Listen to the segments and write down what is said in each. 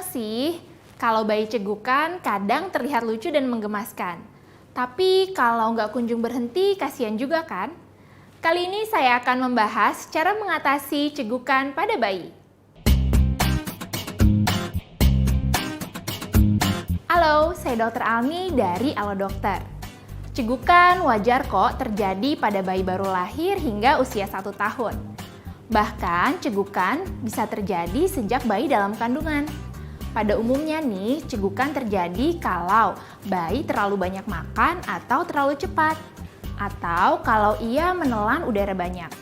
sih, kalau bayi cegukan kadang terlihat lucu dan menggemaskan. Tapi kalau nggak kunjung berhenti, kasihan juga kan? Kali ini saya akan membahas cara mengatasi cegukan pada bayi. Halo, saya Dr. Almi dari Alo Dokter. Cegukan wajar kok terjadi pada bayi baru lahir hingga usia 1 tahun. Bahkan cegukan bisa terjadi sejak bayi dalam kandungan. Pada umumnya nih, cegukan terjadi kalau bayi terlalu banyak makan atau terlalu cepat, atau kalau ia menelan udara banyak.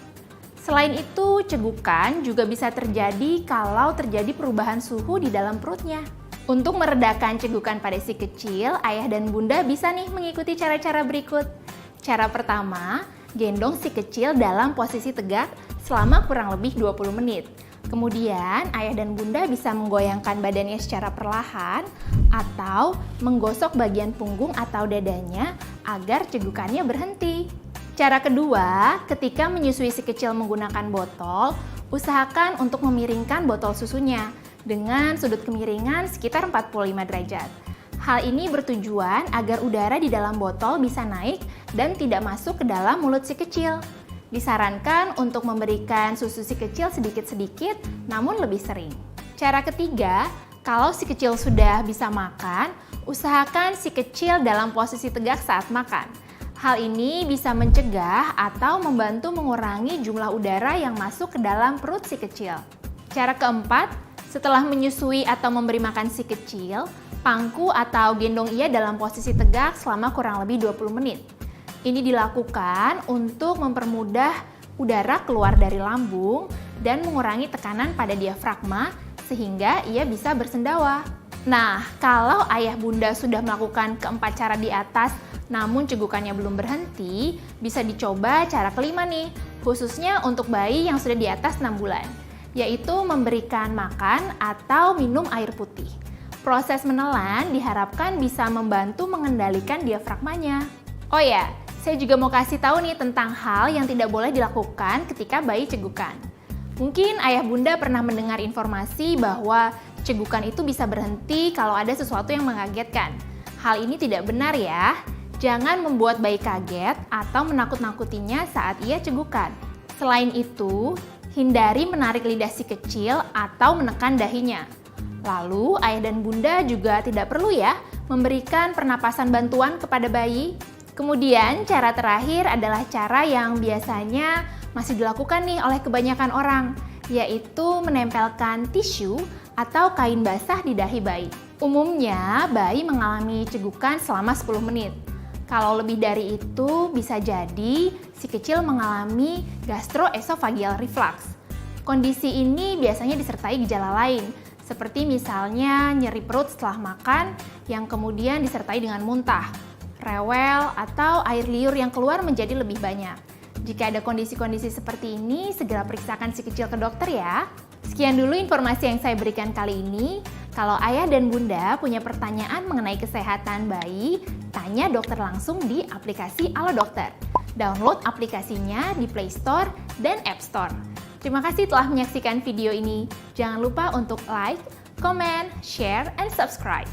Selain itu, cegukan juga bisa terjadi kalau terjadi perubahan suhu di dalam perutnya. Untuk meredakan cegukan pada si kecil, ayah dan bunda bisa nih mengikuti cara-cara berikut. Cara pertama, gendong si kecil dalam posisi tegak selama kurang lebih 20 menit. Kemudian, ayah dan bunda bisa menggoyangkan badannya secara perlahan atau menggosok bagian punggung atau dadanya agar cegukannya berhenti. Cara kedua, ketika menyusui si kecil menggunakan botol, usahakan untuk memiringkan botol susunya dengan sudut kemiringan sekitar 45 derajat. Hal ini bertujuan agar udara di dalam botol bisa naik dan tidak masuk ke dalam mulut si kecil. Disarankan untuk memberikan susu si kecil sedikit-sedikit, namun lebih sering. Cara ketiga, kalau si kecil sudah bisa makan, usahakan si kecil dalam posisi tegak saat makan. Hal ini bisa mencegah atau membantu mengurangi jumlah udara yang masuk ke dalam perut si kecil. Cara keempat, setelah menyusui atau memberi makan si kecil, pangku atau gendong ia dalam posisi tegak selama kurang lebih 20 menit. Ini dilakukan untuk mempermudah udara keluar dari lambung dan mengurangi tekanan pada diafragma sehingga ia bisa bersendawa. Nah, kalau ayah bunda sudah melakukan keempat cara di atas namun cegukannya belum berhenti, bisa dicoba cara kelima nih, khususnya untuk bayi yang sudah di atas 6 bulan, yaitu memberikan makan atau minum air putih. Proses menelan diharapkan bisa membantu mengendalikan diafragmanya. Oh ya, saya juga mau kasih tahu nih tentang hal yang tidak boleh dilakukan ketika bayi cegukan. Mungkin ayah bunda pernah mendengar informasi bahwa cegukan itu bisa berhenti kalau ada sesuatu yang mengagetkan. Hal ini tidak benar ya. Jangan membuat bayi kaget atau menakut-nakutinya saat ia cegukan. Selain itu, hindari menarik lidah si kecil atau menekan dahinya. Lalu, ayah dan bunda juga tidak perlu ya memberikan pernapasan bantuan kepada bayi. Kemudian, cara terakhir adalah cara yang biasanya masih dilakukan nih oleh kebanyakan orang, yaitu menempelkan tisu atau kain basah di dahi bayi. Umumnya, bayi mengalami cegukan selama 10 menit. Kalau lebih dari itu, bisa jadi si kecil mengalami gastroesophageal reflux. Kondisi ini biasanya disertai gejala lain, seperti misalnya nyeri perut setelah makan yang kemudian disertai dengan muntah, rewel, atau air liur yang keluar menjadi lebih banyak. Jika ada kondisi-kondisi seperti ini, segera periksakan si kecil ke dokter ya. Sekian dulu informasi yang saya berikan kali ini. Kalau ayah dan bunda punya pertanyaan mengenai kesehatan bayi, tanya dokter langsung di aplikasi Alo Dokter. Download aplikasinya di Play Store dan App Store. Terima kasih telah menyaksikan video ini. Jangan lupa untuk like, comment, share, and subscribe.